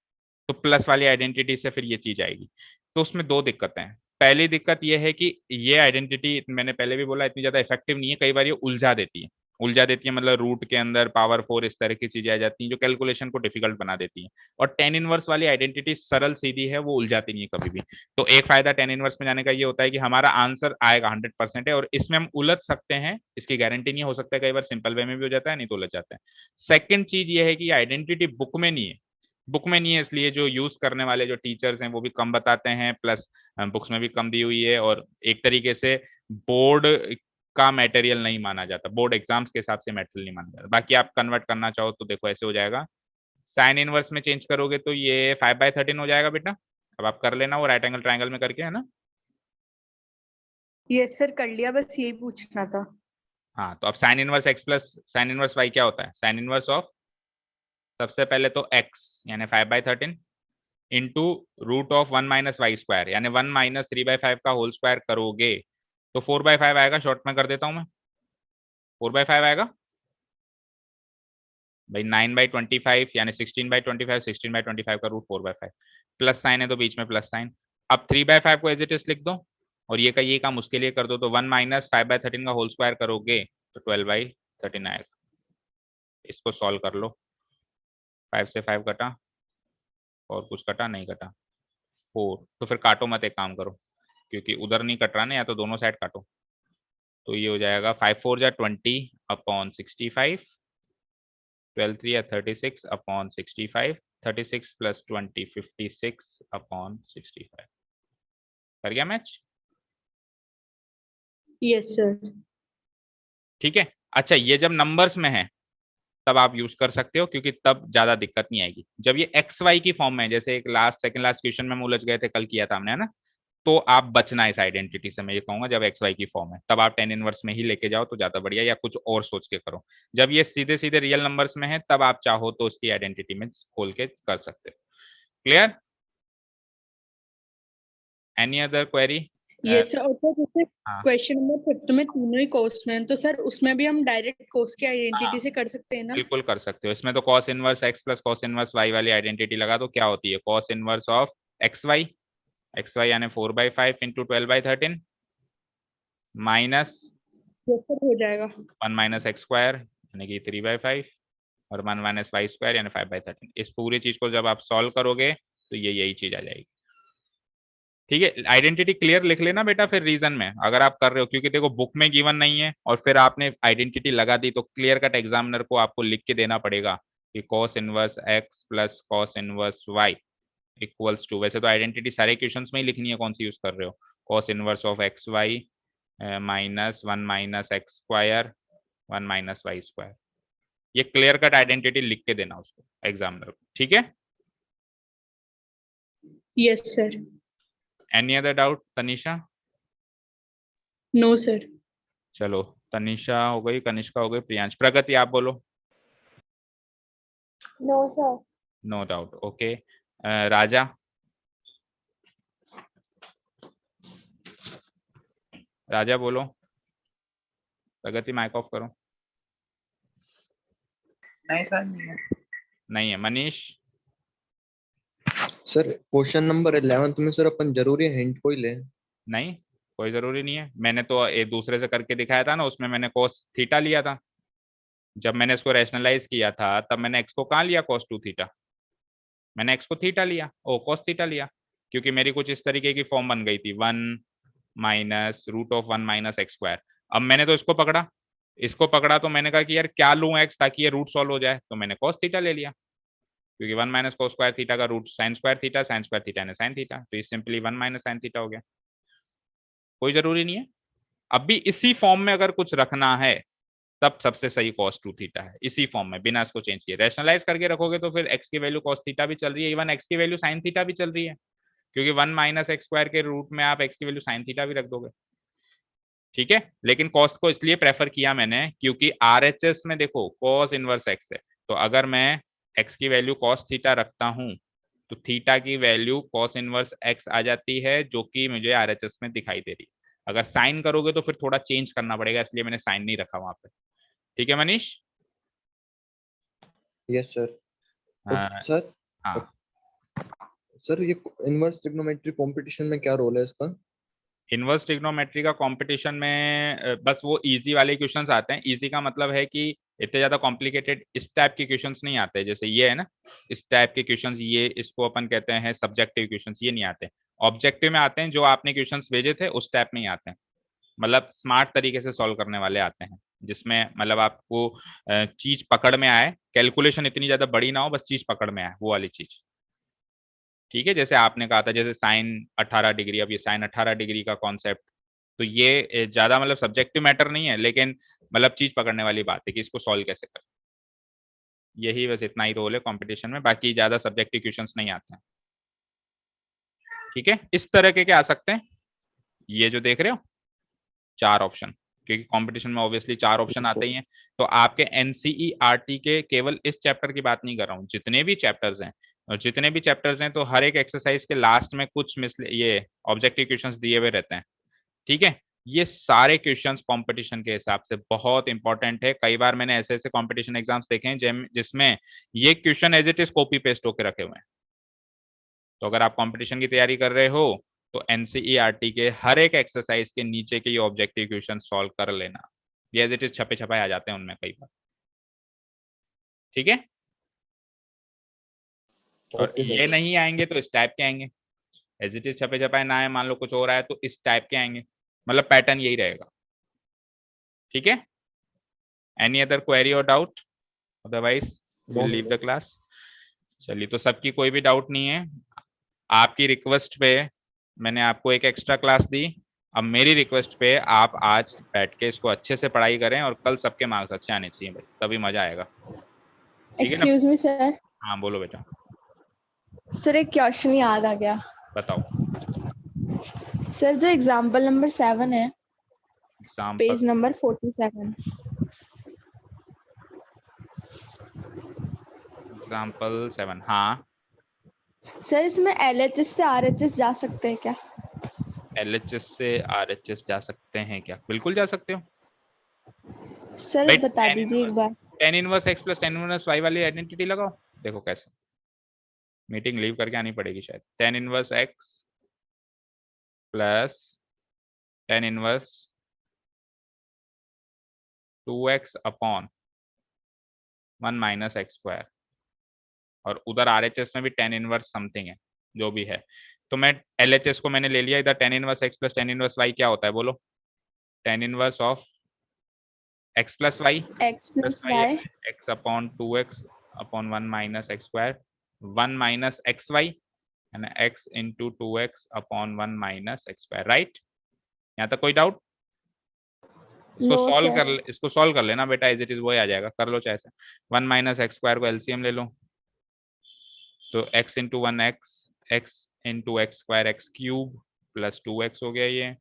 तो प्लस वाली आइडेंटिटी से फिर ये चीज आएगी। तो उसमें दो दिक्कतें हैं। पहली दिक्कत ये है कि ये आइडेंटिटी, मैंने पहले भी बोला, इतनी ज्यादा इफेक्टिव नहीं है, कई बार ये उलझा देती है। उलझा देती है मतलब रूट के अंदर पावर 4 इस तरह की चीजें आ जाती हैं जो कैलकुलेशन को डिफिकल्ट बना देती हैं। और टेन इनवर्स वाली आइडेंटिटी सरल सीधी है, वो उलझाती नहीं है कभी भी। तो एक फायदा टेन इनवर्स में जाने का ये होता है कि हमारा आंसर आएगा 100% है, और इसमें हम उलझ सकते हैं, इसकी गारंटी नहीं हो सकता है, कई बार सिंपल वे में भी हो जाता है, नहीं तो उलझ जाता है। सेकंड चीज ये है कि आइडेंटिटी बुक में नहीं है। बुक में नहीं है इसलिए जो यूज करने वाले जो टीचर्स हैं वो भी कम बताते हैं, प्लस बुक्स में भी कम दी हुई है, और एक तरीके से बोर्ड का मटेरियल नहीं माना जाता, बोर्ड एग्जाम्स के हिसाब से मटेरियल नहीं माना जाता। बाकी आप कन्वर्ट करना चाहो तो देखो ऐसे हो जाएगा, साइन इनवर्स में चेंज करोगे तो ये 5/13 हो जाएगा बेटा। अब आप कर लेना वो राइट एंगल ट्रायंगल में करके, है ना। यस सर, कर लिया, बस यही पूछना था। हाँ, तो अब sine inverse x plus sine inverse y क्या होता है? साइन इनवर्स ऑफ, सबसे पहले तो x यानी 5/13 into root of 1 minus y square, यानी 1 माइनस 3/5 का होल स्क्वायर करोगे तो 4/5 आएगा। शॉर्ट में कर देता हूं मैं, 4/5 आएगा भाई। 9/25 यानी 16/25, 16/25 का रूट 4/5, प्लस साइन है तो बीच में प्लस साइन। अब 3/5 को एज इट इज लिख दो, और ये काम उसके लिए कर दो, तो 1 माइनस 5/13 का होल स्क्वायर करोगे तो 12/13 आएगा। इसको सॉल्व कर लो, 5 से 5 कटा, और कुछ कटा नहीं कटा, 4। तो फिर काटो मत, एक काम करो, क्योंकि उधर नहीं कट रहा ना, या तो दोनों साइड काटो। तो ये हो जाएगा 5 4 जा 20 अपॉन 65, 12 3 या 36 अपॉन 65, 36 प्लस 20 56 अपॉन 65। कर गया मैच? Yes sir. ठीक है। अच्छा, ये जब नंबर्स में है तब आप यूज कर सकते हो, क्योंकि तब ज्यादा दिक्कत नहीं आएगी। जब ये एक्स वाई की फॉर्म में है, जैसे एक सेकंड लास्ट क्वेश्चन में हम उलझ गए थे, कल किया था हमने, है ना, तो आप बचना इस आइडेंटिटी से, मैं ये कहूंगा। जब एक्स वाई की फॉर्म है तब आप टेन इनवर्स में ही लेके जाओ तो ज्यादा बढ़िया, या कुछ और सोच के करो। जब ये सीधे सीधे रियल नंबर्स में है तब आप चाहो तो उसकी आइडेंटिटी में खोल के कर सकते हो। Clear? Any other query? Yes sir. और सर जैसे हाँ क्वेश्चन नंबर 5 में तीनों ही कोस में हैं, तो सर उसमें भी हम डायरेक्ट कोस की आइडेंटिटी से कर सकते हैं ना? बिल्कुल कर सकते हो। इसमें तो cos inverse x plus cos inverse y वाली आइडेंटिटी लगा दो, क्या होती है? Cos inverse of x y यानी 4/5 इंटू 12/13 माइनस यस सर, हो जाएगा। 1 माइनस एक्स स्क्वायर यानी कि 3/5, और 1 माइनस वाई स्क्वायर यानी 5/13। इस पूरी चीज को जब आप सॉल्व करोगे तो ये यही चीज आ जाएगी। ठीक है, आइडेंटिटी क्लियर लिख लेना बेटा फिर रीजन में, अगर आप कर रहे हो, क्योंकि देखो बुक में गिवन नहीं है और फिर आपने आइडेंटिटी लगा दी, तो क्लियर कट एग्जामिनर को आपको लिख के देना पड़ेगा कि cos inverse x plus cos inverse y equals to, वैसे तो आइडेंटिटी सारे क्वेश्चंस में ही लिखनी है, कौन सी यूज कर रहे हो, cos inverse of x y minus 1 minus x square 1 minus y square. ये क्लियर कट आइडेंटिटी लिख के देना उसको एग्जामिनर को, ठीक है। Yes sir. Any other doubt Tanisha? No sir. चलो, तनिषा हो गई, कनिष्का हो गई, प्रियांश, प्रगति आप बोलो। No sir. No doubt, okay. Raja? Raja बोलो। प्रगति माइक ऑफ करो। नहीं सर, नहीं है। नहीं है। मनीष? सर क्वेश्चन नंबर 11 में सर अपन जरूरी हिंट कोई ले? नहीं, कोई जरूरी नहीं है। मैंने तो एक दूसरे से करके दिखाया था ना, उसमें मैंने cos थीटा लिया था। जब मैंने इसको रैशनलाइज किया था तब मैंने एक्स को कहाँ लिया? cos 2 theta. मैंने एक्स को थीटा लिया, ओ cos थीटा लिया, क्योंकि मेरी कुछ इस तरीके की फॉर्म बन गई थी, 1 minus root of 1 minus x square. अब मैंने तो इसको पकड़ा तो मैंने कहा कि यार क्या लूं एक्स ताकि ये रूट सॉल्व हो जाए, तो मैंने cos थीटा ले लिया, क्योंकि 1 माइनस cos स्क्वायर थीटा का रूट साइन स्क्वायर थीटा यानी साइन थीटा, तो ये सिंपली 1 माइनस साइन थीटा हो गया। कोई जरूरी नहीं है। अब भी इसी फॉर्म में अगर कुछ रखना है तब सबसे सही cos 2 थीटा है, इसी फॉर्म में बिना इसको चेंज किए। रैशनलाइज करके रखोगे तो फिर x की वैल्यू cos थीटा भी चल रही है, इवन x की वैल्यू sin थीटा भी चल रही है, क्योंकि 1 माइनस एक्स स्क्वायर के रूट में आप x की वैल्यू sin थीटा भी रख दोगे। ठीक है, लेकिन cos को इसलिए प्रेफर किया मैंने क्योंकि RHS में देखो cos इनवर्स x है, तो अगर मैं x की वैल्यू cos थीटा रखता हूं तो थीटा की वैल्यू cos इनवर्स x आ जाती है, जो कि मुझे RHS में दिखाई दे रही है। अगर साइन करोगे तो फिर थोड़ा चेंज करना पड़ेगा, इसलिए मैंने साइन नहीं रखा वहां पे। ठीक है मनीष? Yes sir. हाँ, सर हाँ सर ये इनवर्स ट्रिग्नोमेट्री कंपटीशन में क्या रोल है इसका? इनवर्स ट्रिग्नोमेट्री का कंपटीशन में बस वो इजी वाले क्वेश्चंस आते हैं। इजी का मतलब है कि इतने ज्यादा कॉम्प्लिकेटेड इस टाइप के क्वेश्चंस नहीं आते, जैसे ये है ना, इस टाइप के क्वेश्चंस, ये इसको अपन कहते हैं सब्जेक्टिव क्वेश्चंस, ये नहीं आते। ऑब्जेक्टिव में आते हैं, जो आपने क्वेश्चंस भेजे थे उस टाइप में ही आते हैं, मतलब स्मार्ट तरीके से सॉल्व करने वाले आते हैं, जिसमें मतलब आपको चीज पकड़ में आए, कैलकुलेशन इतनी ज्यादा बड़ी ना हो, बस चीज पकड़ में आए, वो वाली चीज। ठीक है, जैसे आपने कहा था जैसे साइन 18 डिग्री, अब ये साइन 18 डिग्री का कॉन्सेप्ट, तो ये ज्यादा मतलब सब्जेक्टिव मैटर नहीं है, लेकिन मतलब चीज पकड़ने वाली बात है कि इसको सॉल्व कैसे करें। यही बस इतना ही रोल है कंपटीशन में, बाकी ज्यादा सब्जेक्टिव क्वेश्चंस नहीं आते हैं। ठीक है, इस तरह के क्या आ सकते हैं, ये जो देख रहे हो 4 ऑप्शन, क्योंकि कंपटीशन में ऑब्वियसली 4 ऑप्शन आते ही हैं। तो आपके एनसीईआरटी के केवल इस चैप्टर की बात नहीं कर रहा हूँ, जितने भी चैप्टर्स हैं, और जितने भी चैप्टर्स हैं तो हर एक एक्सरसाइज के लास्ट में कुछ ये ऑब्जेक्टिव क्वेश्चंस दिए हुए रहते हैं। ठीक है, ये सारे क्वेश्चंस कंपटीशन के हिसाब से बहुत इंपॉर्टेंट है। कई बार मैंने ऐसे ऐसे कंपटीशन एग्जाम्स देखे हैं जिसमें ये question as it is copy paste होकर रखे हुए हैं। तो अगर आप कंपटीशन की तैयारी कर रहे हो तो एनसीईआरटी के हर एक एक्सरसाइज के नीचे के ये ऑब्जेक्टिव क्वेश्चन सॉल्व कर लेना, ये एज इट इज छपे छपाए आ जाते हैं उनमें कई बार। ठीक है, और ये नहीं आएंगे तो इस टाइप के आएंगे, एज इट इज छपे छपाए ना आए, मान लो कुछ और आया तो इस टाइप के आएंगे, मतलब पैटर्न यही रहेगा। ठीक है, एनी अदर क्वेरी और doubt, otherwise will leave the class. चलिए, तो सबकी कोई भी डाउट नहीं है, आपकी रिक्वेस्ट पे मैंने आपको एक एक्स्ट्रा क्लास दी, अब मेरी रिक्वेस्ट पे आप आज बैठ के इसको अच्छे से पढ़ाई करें, और कल सबके मार्क्स अच्छे आने चाहिए भाई, तभी मजा आएगा। ठीक है ना? एक्सक्यूज मी सर, हाँ बोलो बेटा, सर एक क्वेश्चन याद आ गया। बताओ। सर जो एग्जाम्पल नंबर 7 है, एग्जाम्पल पेज नंबर 47, एग्जाम्पल 7, हाँ। सर इसमें LHS से RHS जा सकते हैं क्या? LHS से RHS जा सकते हैं क्या? बिल्कुल जा सकते हो सर भाई। बता दीजिए एक बार। tan inverse x plus tan inverse y वाली आइडेंटिटी लगाओ, देखो कैसे। मीटिंग लीव करके आनी पड़ेगी शायद। tan inverse x plus tan inverse 2x upon 1 minus x square, और उधर RHS में भी tan इनवर्स समथिंग है, जो भी है। तो मैं LHS को मैंने ले लिया, इधर tan inverse x plus tan inverse y क्या होता है बोलो? tan inverse of x plus y, X plus Y x upon 2x upon 1 minus x square, 1 minus x y and x into 2x upon 1 minus x square, right? यहाँ तक कोई doubt? इसको No, solve sir. कर, इसको solve कर लेना बेटा, as it is वही आ जाएगा, कर लो चाहे से। 1 माइनस एक्स स्क्वायर को एलसीएम ले लो, तो x into 1x, x into x square x cube plus 2x हो गया ये,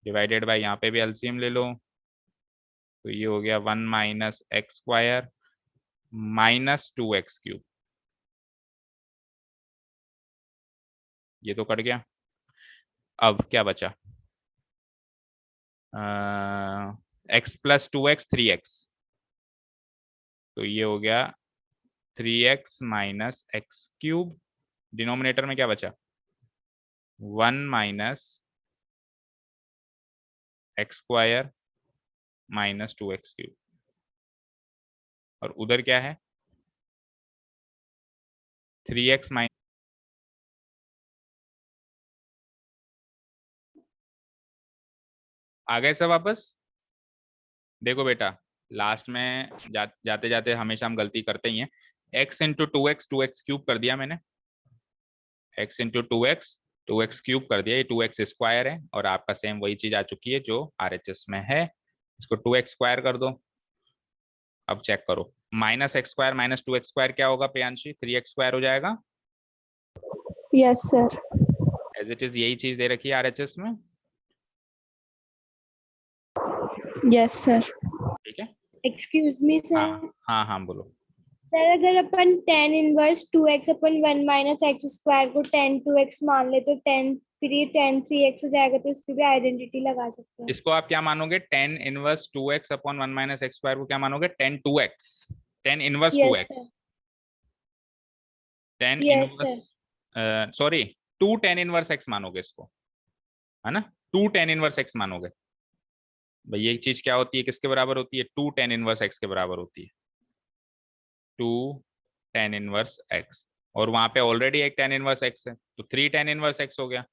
डिवाइडेड बाय यहाँ पे भी एलसीएम ले लो, तो ये हो गया 1 minus x square minus 2x cube, ये तो कट गया। अब क्या बचा? x प्लस 2x 3x, तो ये हो गया 3x minus x cube, denominator में क्या बचा? 1 minus x square minus 2x cube, और उधर क्या है? 3x माइनस, आ गए सब वापस? देखो बेटा, लास्ट में जाते जाते हमेशा हम गलती करते ही हैं। x इंटू 2x क्यूब कर दिया मैंने, x इंटू 2x क्यूब कर दिया, ये 2x स्क्वायर है, और आपका सेम वही चीज आ चुकी है जो RHS में है, इसको 2x स्क्वायर कर दो। अब चेक करो, minus x square minus 2x square क्या होगा प्रियांशी? 3x स्क्वायर हो जाएगा। Yes, sir. As it is यही चीज दे रखी है RHS में। Yes, sir. ठीक है, एक्सक्यूज मी सर। हाँ हाँ हाँ बोलो। सर अगर अपन tan इनवर्स 2x अपन 1 माइनस एक्स स्क्वायर को tan 2x मान ले तो tan फिर ये tan 3x हो जाएगा, तो इसकी भी आइडेंटिटी लगा सकते हैं। इसको आप क्या मानोगे? tan inverse 2x upon 1 minus x square को क्या मानोगे? tan 2x, tan inverse Yes, 2x, sir. tan Yes, inverse sorry 2 tan inverse x मानोगे इसको, है ना, 2 tan इनवर्स x मानोगे। भाई ये चीज क्या होती है, किसके बराबर होती है, 2 tan इनवर्स x के बराबर होती है, 2 tan इनवर्स x, और वहां पे ऑलरेडी एक tan इनवर्स x है तो 3 tan इनवर्स x हो गया,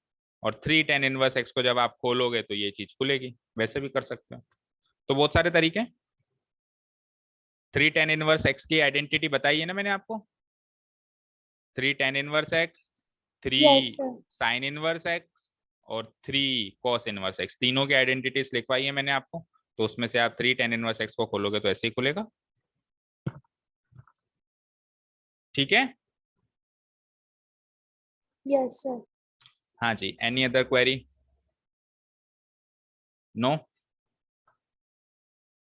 और 3 tan इनवर्स x को जब आप खोलोगे तो ये चीज खुलेगी। वैसे भी कर सकते हो, तो बहुत सारे तरीके हैं। 3 tan इनवर्स x की आइडेंटिटी बताई है ना मैंने आपको, 3 tan inverse x, 3 Yes, sir. sin inverse x और 3 cos इनवर्स x, तीनों की आइडेंटिटीज लिखवाई है मैंने आपको। तो उसमें से आप 3 tan इनवर्स x को खोलोगे तो ऐसे ही खुलेगा। ठीक है, Yes, sir. हाँ जी, एनी अदर क्वेरी? नो,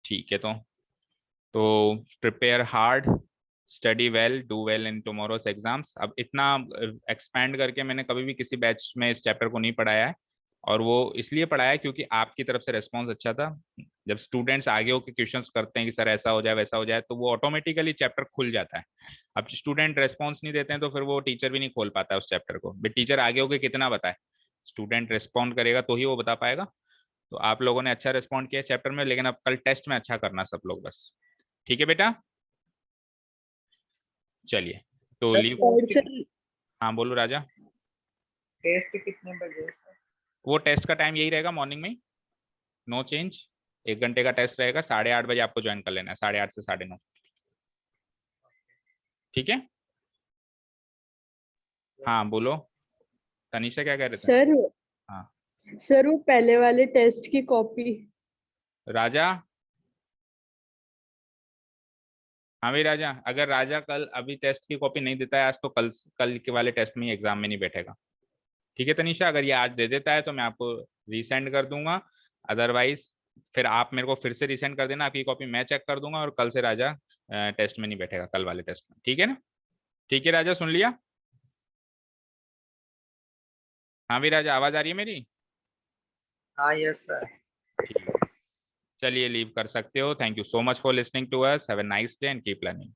ठीक है। तो prepare hard, study well, do well in tomorrow's exams. अब इतना एक्सपैंड करके मैंने कभी भी किसी बैच में इस चैप्टर को नहीं पढ़ाया है, और वो इसलिए पढ़ाया है क्योंकि आपकी तरफ से रेस्पॉन्स अच्छा था। जब स्टूडेंट्स आगे होकर क्वेश्चंस करते हैं कि सर ऐसा हो जाए वैसा हो जाए, तो वो ऑटोमेटिकली चैप्टर खुल जाता है। अब स्टूडेंट रेस्पॉन्स नहीं देते हैं तो फिर वो टीचर भी नहीं खोल पाता है उस चैप्टर को। बट टीचर आगे होकर कितना बताए, स्टूडेंट रेस्पॉन्ड करेगा तो ही वो बता पाएगा। तो आप लोगों ने अच्छा रेस्पॉन्ड किया चैप्टर में, लेकिन अब कल टेस्ट में अच्छा करना सब लोग बस। ठीक है बेटा, चलिए तो सर, लीव। और सर हाँ बोलो राजा। टेस्ट कितने बजे है सर? वो टेस्ट का टाइम यही रहेगा, मॉर्निंग में, नो चेंज। 1 घंटे का टेस्ट रहेगा, 8:30 बजे आपको ज्वाइन कर लेना है, 8:30 से 9:30। ठीक है, हाँ बोलो, तनीषा क्या कह रहे थे? सर हाँ सर वो पहले वाले टेस्ट की कॉपी। राजा, हाँ भाई राजा, अगर राजा कल अभी टेस्ट की कॉपी नहीं देता है आज, तो कल के वाले टेस्ट में एग्जाम में नहीं बैठेगा। ठीक है तनीषा, अगर ये आज दे देता है तो मैं आपको रीसेंड कर दूंगा, अदरवाइज फिर आप मेरे को फिर से रीसेंड कर देना, आपकी कॉपी मैं चेक कर दूंगा, और कल से राजा टेस्ट में नहीं बैठेगा, कल वाले टेस्ट में। ठीक है ना? ठीक है राजा, सुन लिया? हाँ भाई राजा, आवाज आ रही है मेरी? हाँ यस सर। ठीक है, चलिए लीव कर सकते हो। Thank you so much for listening to us, have a nice day and keep learning.